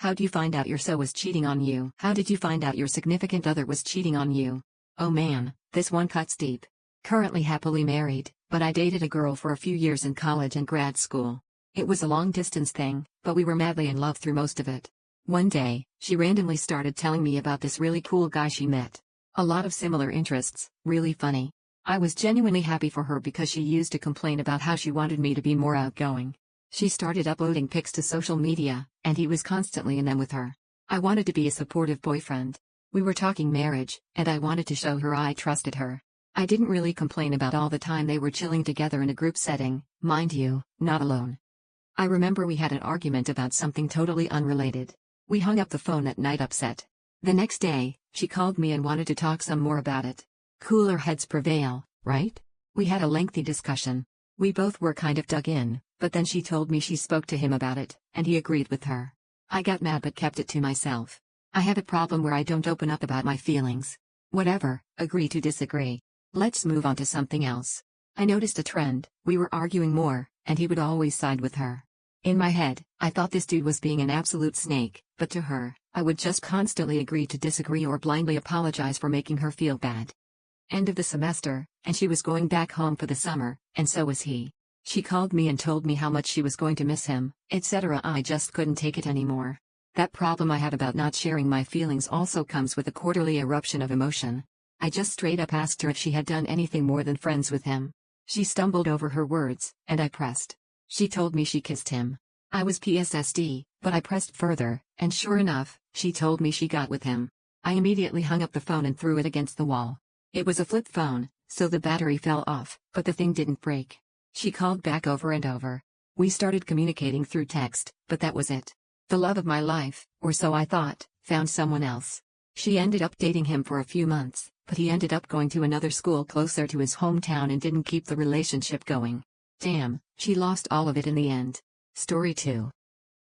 How'd you find out your so was cheating on you? How did you find out your significant other was cheating on you? Oh man, this one cuts deep. Currently happily married, but I dated a girl for a few years in college and grad school. It was a long-distance thing, but we were madly in love through most of it. One day, she randomly started telling me about this really cool guy she met. A lot of similar interests, really funny. I was genuinely happy for her because she used to complain about how she wanted me to be more outgoing. She started uploading pics to social media, and he was constantly in them with her. I wanted to be a supportive boyfriend. We were talking marriage, and I wanted to show her I trusted her. I didn't really complain about all the time they were chilling together in a group setting, mind you, not alone. I remember we had an argument about something totally unrelated. We hung up the phone that night upset. The next day, she called me and wanted to talk some more about it. Cooler heads prevail, right? We had a lengthy discussion. We both were kind of dug in, but then she told me she spoke to him about it, and he agreed with her. I got mad but kept it to myself. I have a problem where I don't open up about my feelings. Whatever, agree to disagree. Let's move on to something else. I noticed a trend, we were arguing more, and he would always side with her. In my head, I thought this dude was being an absolute snake, but to her, I would just constantly agree to disagree or blindly apologize for making her feel bad. End of the semester, and she was going back home for the summer, and so was he. She called me and told me how much she was going to miss him, etc. I just couldn't take it anymore. That problem I have about not sharing my feelings also comes with a quarterly eruption of emotion. I just straight up asked her if she had done anything more than friends with him. She stumbled over her words, and I pressed. She told me she kissed him. I was PSSD, but I pressed further, and sure enough, she told me she got with him. I immediately hung up the phone and threw it against the wall. It was a flip phone, so the battery fell off, but the thing didn't break. She called back over and over. We started communicating through text, but that was it. The love of my life, or so I thought, found someone else. She ended up dating him for a few months, but he ended up going to another school closer to his hometown and didn't keep the relationship going. Damn, she lost all of it in the end. Story 2.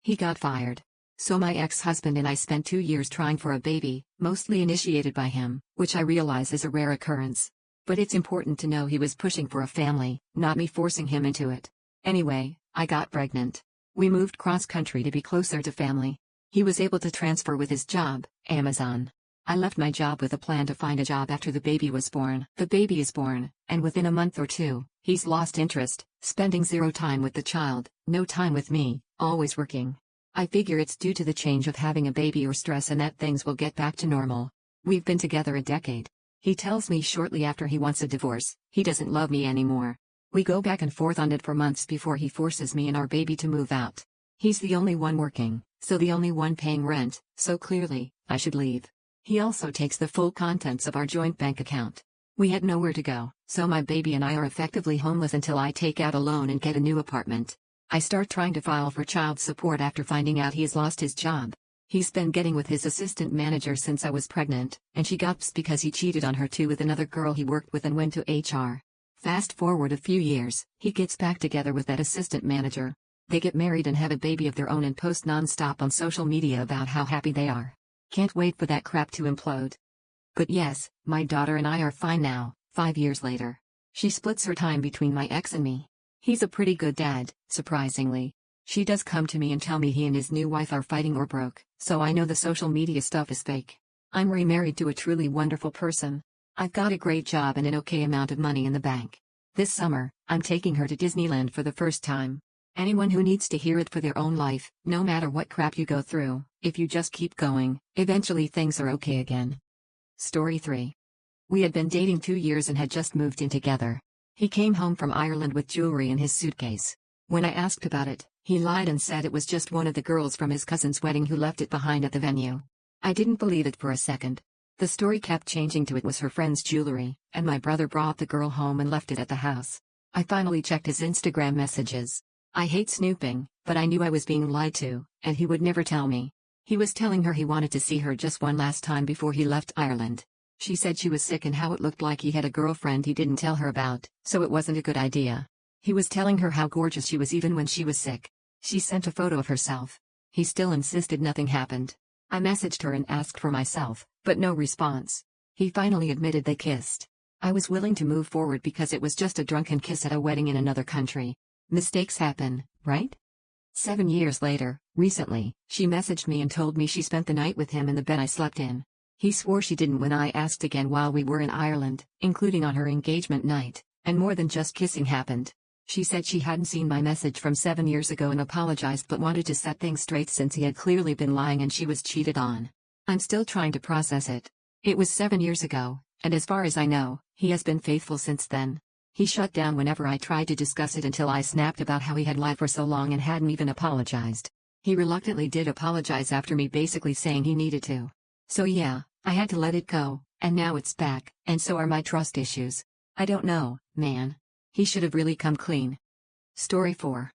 He got fired. So my ex-husband and I spent 2 years trying for a baby, mostly initiated by him, which I realize is a rare occurrence. But it's important to know he was pushing for a family, not me forcing him into it. Anyway, I got pregnant. We moved cross-country to be closer to family. He was able to transfer with his job, Amazon. I left my job with a plan to find a job after the baby was born. The baby is born, and within a month or two, he's lost interest, spending zero time with the child, no time with me, always working. I figure it's due to the change of having a baby or stress and that things will get back to normal. We've been together a decade. He tells me shortly after he wants a divorce, he doesn't love me anymore. We go back and forth on it for months before he forces me and our baby to move out. He's the only one working, so the only one paying rent, so clearly, I should leave. He also takes the full contents of our joint bank account. We had nowhere to go, so my baby and I are effectively homeless until I take out a loan and get a new apartment. I start trying to file for child support after finding out he's lost his job. He's been getting with his assistant manager since I was pregnant, and she got pissed because he cheated on her too with another girl he worked with and went to HR. Fast forward a few years, he gets back together with that assistant manager. They get married and have a baby of their own and post non-stop on social media about how happy they are. Can't wait for that crap to implode. But yes, my daughter and I are fine now, 5 years later. She splits her time between my ex and me. He's a pretty good dad, surprisingly. She does come to me and tell me he and his new wife are fighting or broke, so I know the social media stuff is fake. I'm remarried to a truly wonderful person. I've got a great job and an okay amount of money in the bank. This summer, I'm taking her to Disneyland for the first time. Anyone who needs to hear it for their own life, no matter what crap you go through, if you just keep going, eventually things are okay again. Story 3. We had been dating 2 years and had just moved in together. He came home from Ireland with jewelry in his suitcase. When I asked about it, he lied and said it was just one of the girls from his cousin's wedding who left it behind at the venue. I didn't believe it for a second. The story kept changing to it was her friend's jewelry, and my brother brought the girl home and left it at the house. I finally checked his Instagram messages. I hate snooping, but I knew I was being lied to, and he would never tell me. He was telling her he wanted to see her just one last time before he left Ireland. She said she was sick and how it looked like he had a girlfriend he didn't tell her about, so it wasn't a good idea. He was telling her how gorgeous she was even when she was sick. She sent a photo of herself. He still insisted nothing happened. I messaged her and asked for myself, but no response. He finally admitted they kissed. I was willing to move forward because it was just a drunken kiss at a wedding in another country. Mistakes happen, right? 7 years later, Recently, she messaged me and told me she spent the night with him in the bed I slept in. He swore she didn't when I asked again while we were in Ireland, including on her engagement night, and more than just kissing happened. She said she hadn't seen my message from 7 years ago and apologized but wanted to set things straight since he had clearly been lying and she was cheated on. I'm still trying to process it. It was 7 years ago, and as far as I know, he has been faithful since then. He shut down whenever I tried to discuss it until I snapped about how he had lied for so long and hadn't even apologized. He reluctantly did apologize after me basically saying he needed to. So yeah, I had to let it go, and now it's back, and so are my trust issues. I don't know, man. He should have really come clean. Story 4.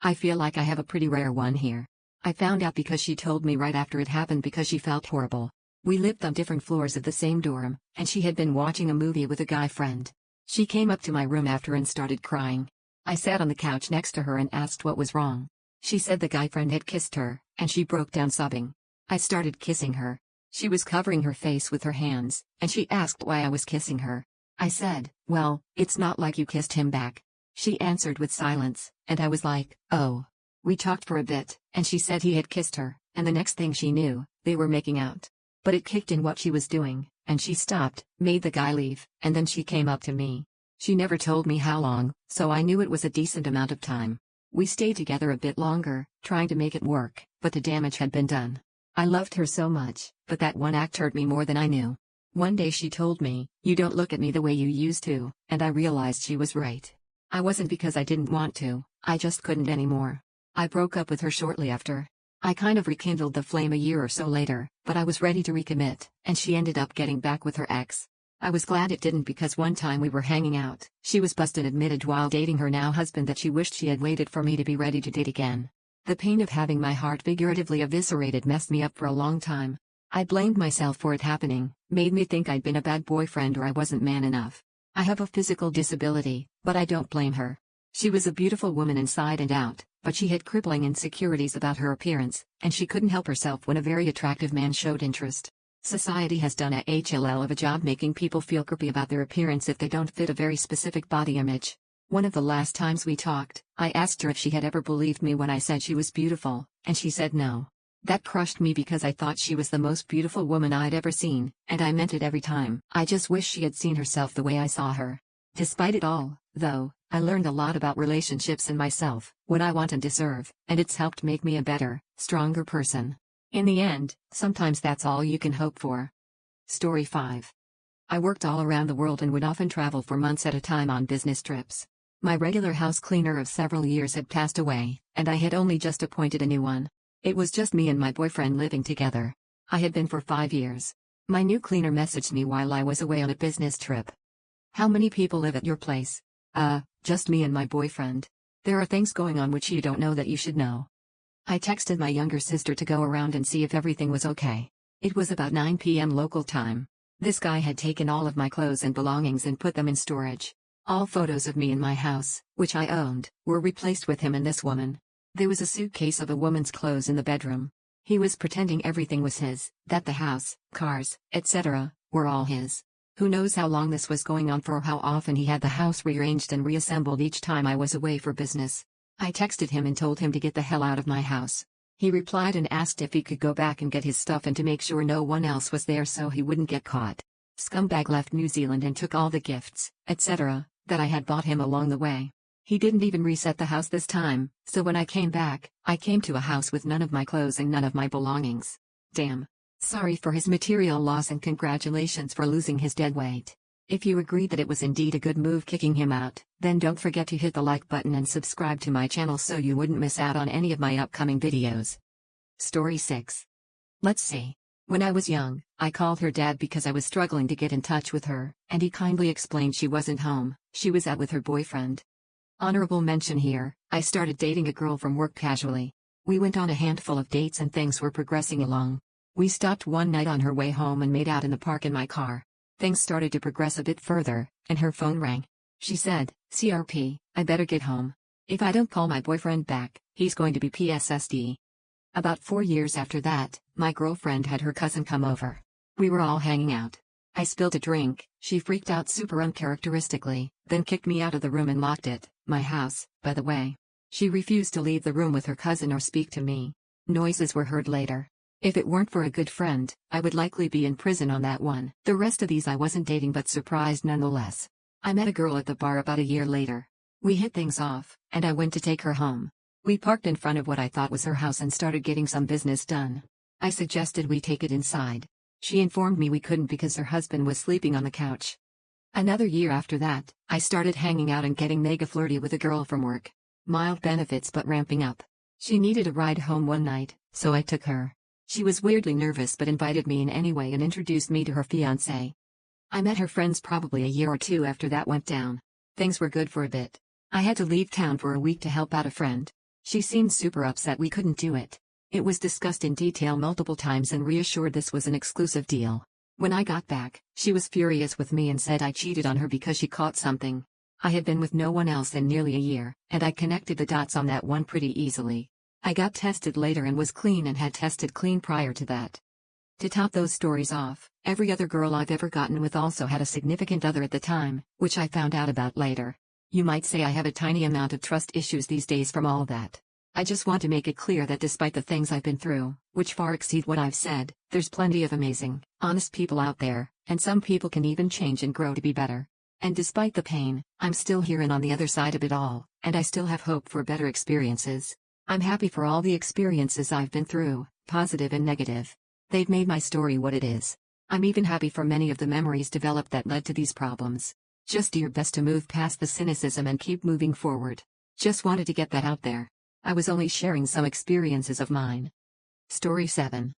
I feel like I have a pretty rare one here. I found out because she told me right after it happened because she felt horrible. We lived on different floors of the same dorm, and she had been watching a movie with a guy friend. She came up to my room after and started crying. I sat on the couch next to her and asked what was wrong. She said the guy friend had kissed her, and she broke down sobbing. I started kissing her. She was covering her face with her hands, and she asked why I was kissing her. I said, well, it's not like you kissed him back. She answered with silence, and I was like, oh. We talked for a bit, and she said he had kissed her, and the next thing she knew, they were making out. But it kicked in what she was doing, and she stopped, made the guy leave, and then she came up to me. She never told me how long, so I knew it was a decent amount of time. We stayed together a bit longer, trying to make it work, but the damage had been done. I loved her so much, but that one act hurt me more than I knew. One day she told me, you don't look at me the way you used to, and I realized she was right. I wasn't because I didn't want to, I just couldn't anymore. I broke up with her shortly after. I kind of rekindled the flame a year or so later, but I was ready to recommit, and she ended up getting back with her ex. I was glad it didn't because one time we were hanging out, she was busted admitted while dating her now husband that she wished she had waited for me to be ready to date again. The pain of having my heart figuratively eviscerated messed me up for a long time. I blamed myself for it happening, made me think I'd been a bad boyfriend or I wasn't man enough. I have a physical disability, but I don't blame her. She was a beautiful woman inside and out, but she had crippling insecurities about her appearance, and she couldn't help herself when a very attractive man showed interest. Society has done a HLL of a job making people feel creepy about their appearance if they don't fit a very specific body image. One of the last times we talked, I asked her if she had ever believed me when I said she was beautiful, and she said no. That crushed me because I thought she was the most beautiful woman I'd ever seen, and I meant it every time. I just wish she had seen herself the way I saw her. Despite it all, though, I learned a lot about relationships and myself, what I want and deserve, and it's helped make me a better, stronger person. In the end, sometimes that's all you can hope for. Story 5. I worked all around the world and would often travel for months at a time on business trips. My regular house cleaner of several years had passed away, and I had only just appointed a new one. It was just me and my boyfriend living together. I had been for 5 years. My new cleaner messaged me while I was away on a business trip. How many people live at your place? Just me and my boyfriend. There are things going on which you don't know that you should know. I texted my younger sister to go around and see if everything was okay. It was about 9 p.m. local time. This guy had taken all of my clothes and belongings and put them in storage. All photos of me in my house, which I owned, were replaced with him and this woman. There was a suitcase of a woman's clothes in the bedroom. He was pretending everything was his, that the house, cars, etc., were all his. Who knows how long this was going on for or how often he had the house rearranged and reassembled each time I was away for business. I texted him and told him to get the hell out of my house. He replied and asked if he could go back and get his stuff and to make sure no one else was there so he wouldn't get caught. Scumbag left New Zealand and took all the gifts, etc., that I had bought him along the way. He didn't even reset the house this time, so when I came back, I came to a house with none of my clothes and none of my belongings. Damn. Sorry for his material loss and congratulations for losing his dead weight. If you agree that it was indeed a good move kicking him out, then don't forget to hit the like button and subscribe to my channel so you wouldn't miss out on any of my upcoming videos. Story 6. Let's see. When I was young, I called her dad because I was struggling to get in touch with her, and he kindly explained she wasn't home, she was out with her boyfriend. Honorable mention here, I started dating a girl from work casually. We went on a handful of dates and things were progressing along. We stopped one night on her way home and made out in the park in my car. Things started to progress a bit further, and her phone rang. She said, CRP, I better get home. If I don't call my boyfriend back, he's going to be PSSD. About 4 years after that, my girlfriend had her cousin come over. We were all hanging out. I spilled a drink, she freaked out super uncharacteristically, then kicked me out of the room and locked it, my house, by the way. She refused to leave the room with her cousin or speak to me. Noises were heard later. If it weren't for a good friend, I would likely be in prison on that one. The rest of these I wasn't dating but surprised nonetheless. I met a girl at the bar about a year later. We hit things off, and I went to take her home. We parked in front of what I thought was her house and started getting some business done. I suggested we take it inside. She informed me we couldn't because her husband was sleeping on the couch. Another year after that, I started hanging out and getting mega flirty with a girl from work. Mild benefits but ramping up. She needed a ride home one night, so I took her. She was weirdly nervous but invited me in anyway and introduced me to her fiancé. I met her friends probably a year or two after that went down. Things were good for a bit. I had to leave town for a week to help out a friend. She seemed super upset we couldn't do it. It was discussed in detail multiple times and reassured this was an exclusive deal. When I got back, she was furious with me and said I cheated on her because she caught something. I had been with no one else in nearly a year, and I connected the dots on that one pretty easily. I got tested later and was clean and had tested clean prior to that. To top those stories off, every other girl I've ever gotten with also had a significant other at the time, which I found out about later. You might say I have a tiny amount of trust issues these days from all that. I just want to make it clear that despite the things I've been through, which far exceed what I've said, there's plenty of amazing, honest people out there, and some people can even change and grow to be better. And despite the pain, I'm still here and on the other side of it all, and I still have hope for better experiences. I'm happy for all the experiences I've been through, positive and negative. They've made my story what it is. I'm even happy for many of the memories developed that led to these problems. Just do your best to move past the cynicism and keep moving forward. Just wanted to get that out there. I was only sharing some experiences of mine. Story 7.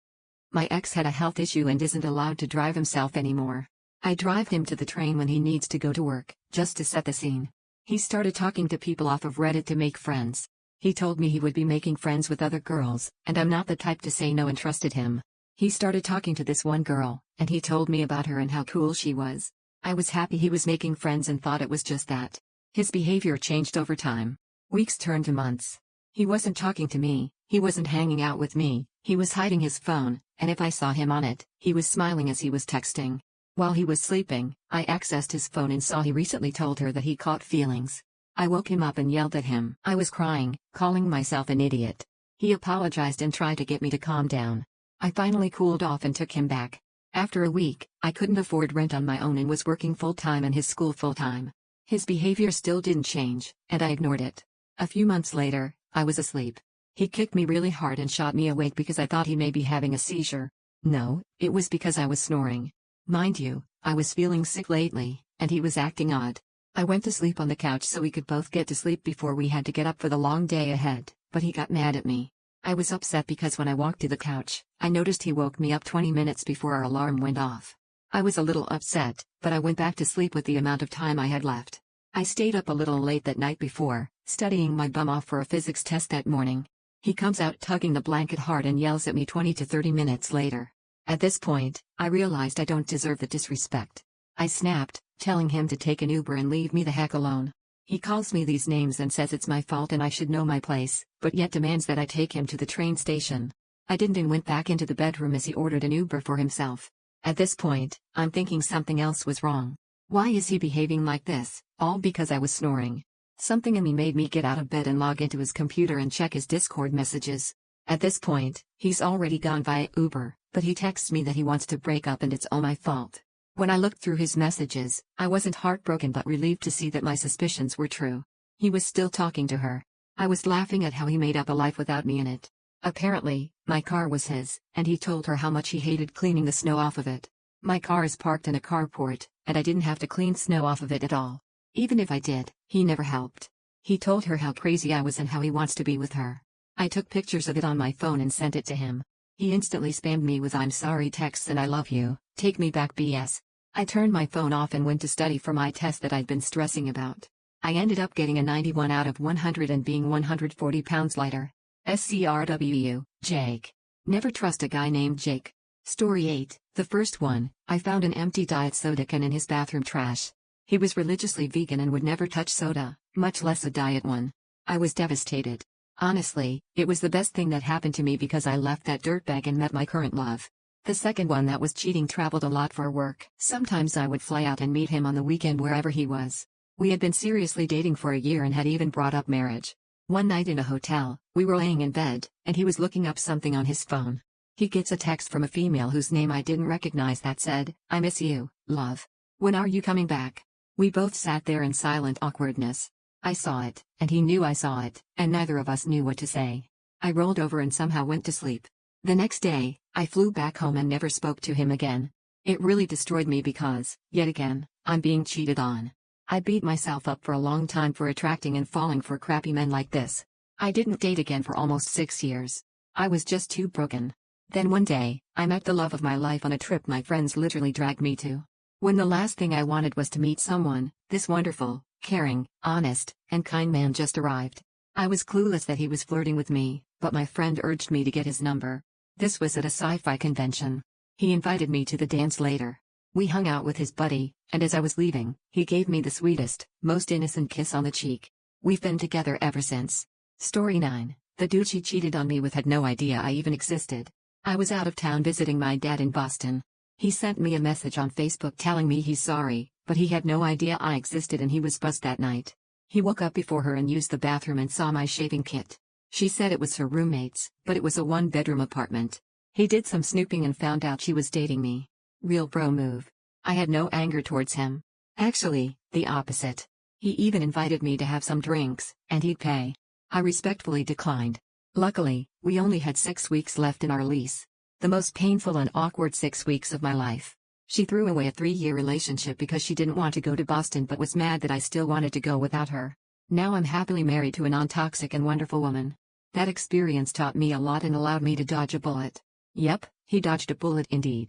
My ex had a health issue and isn't allowed to drive himself anymore. I drive him to the train when he needs to go to work, just to set the scene. He started talking to people off of Reddit to make friends. He told me he would be making friends with other girls, and I'm not the type to say no and trusted him. He started talking to this one girl, and he told me about her and how cool she was. I was happy he was making friends and thought it was just that. His behavior changed over time. Weeks turned to months. He wasn't talking to me, he wasn't hanging out with me, he was hiding his phone, and if I saw him on it, he was smiling as he was texting. While he was sleeping, I accessed his phone and saw he recently told her that he caught feelings. I woke him up and yelled at him. I was crying, calling myself an idiot. He apologized and tried to get me to calm down. I finally cooled off and took him back. After a week, I couldn't afford rent on my own and was working full-time and his school full-time. His behavior still didn't change, and I ignored it. A few months later, I was asleep. He kicked me really hard and shot me awake because I thought he may be having a seizure. No, it was because I was snoring. Mind you, I was feeling sick lately, and he was acting odd. I went to sleep on the couch so we could both get to sleep before we had to get up for the long day ahead, but he got mad at me. I was upset because when I walked to the couch, I noticed he woke me up 20 minutes before our alarm went off. I was a little upset, but I went back to sleep with the amount of time I had left. I stayed up a little late that night before, studying my bum off for a physics test that morning. He comes out tugging the blanket hard and yells at me 20 to 30 minutes later. At this point, I realized I don't deserve the disrespect. I snapped, telling him to take an Uber and leave me the heck alone. He calls me these names and says it's my fault and I should know my place, but yet demands that I take him to the train station. I didn't and went back into the bedroom as he ordered an Uber for himself. At this point, I'm thinking something else was wrong. Why is he behaving like this, all because I was snoring? Something in me made me get out of bed and log into his computer and check his Discord messages. At this point, he's already gone via Uber, but he texts me that he wants to break up and it's all my fault. When I looked through his messages, I wasn't heartbroken but relieved to see that my suspicions were true. He was still talking to her. I was laughing at how he made up a life without me in it. Apparently, my car was his, and he told her how much he hated cleaning the snow off of it. My car is parked in a carport, and I didn't have to clean snow off of it at all. Even if I did, he never helped. He told her how crazy I was and how he wants to be with her. I took pictures of it on my phone and sent it to him. He instantly spammed me with "I'm sorry" texts and "I love you, take me back" BS. I turned my phone off and went to study for my test that I'd been stressing about. I ended up getting a 91 out of 100 and being 140 pounds lighter. SCRWU, Jake. Never trust a guy named Jake. Story 8, the first one, I found an empty diet soda can in his bathroom trash. He was religiously vegan and would never touch soda, much less a diet one. I was devastated. Honestly, it was the best thing that happened to me because I left that dirtbag and met my current love. The second one that was cheating traveled a lot for work. Sometimes I would fly out and meet him on the weekend wherever he was. We had been seriously dating for a year and had even brought up marriage. One night in a hotel, we were laying in bed, and he was looking up something on his phone. He gets a text from a female whose name I didn't recognize that said, "I miss you, love. When are you coming back?" We both sat there in silent awkwardness. I saw it, and he knew I saw it, and neither of us knew what to say. I rolled over and somehow went to sleep. The next day, I flew back home and never spoke to him again. It really destroyed me because, yet again, I'm being cheated on. I beat myself up for a long time for attracting and falling for crappy men like this. I didn't date again for almost 6 years. I was just too broken. Then one day, I met the love of my life on a trip my friends literally dragged me to. When the last thing I wanted was to meet someone, this wonderful, caring, honest, and kind man just arrived. I was clueless that he was flirting with me, but my friend urged me to get his number. This was at a sci-fi convention. He invited me to the dance later. We hung out with his buddy, and as I was leaving, he gave me the sweetest, most innocent kiss on the cheek. We've been together ever since. Story 9. The dude she cheated on me with had no idea I even existed. I was out of town visiting my dad in Boston. He sent me a message on Facebook telling me he's sorry, but he had no idea I existed and he was buzzed that night. He woke up before her and used the bathroom and saw my shaving kit. She said it was her roommate's, but it was a one-bedroom apartment. He did some snooping and found out she was dating me. Real bro move. I had no anger towards him. Actually, the opposite. He even invited me to have some drinks, and he'd pay. I respectfully declined. Luckily, we only had 6 weeks left in our lease. The most painful and awkward 6 weeks of my life. She threw away a 3-year relationship because she didn't want to go to Boston but was mad that I still wanted to go without her. Now I'm happily married to a non-toxic and wonderful woman. That experience taught me a lot and allowed me to dodge a bullet. Yep, he dodged a bullet indeed.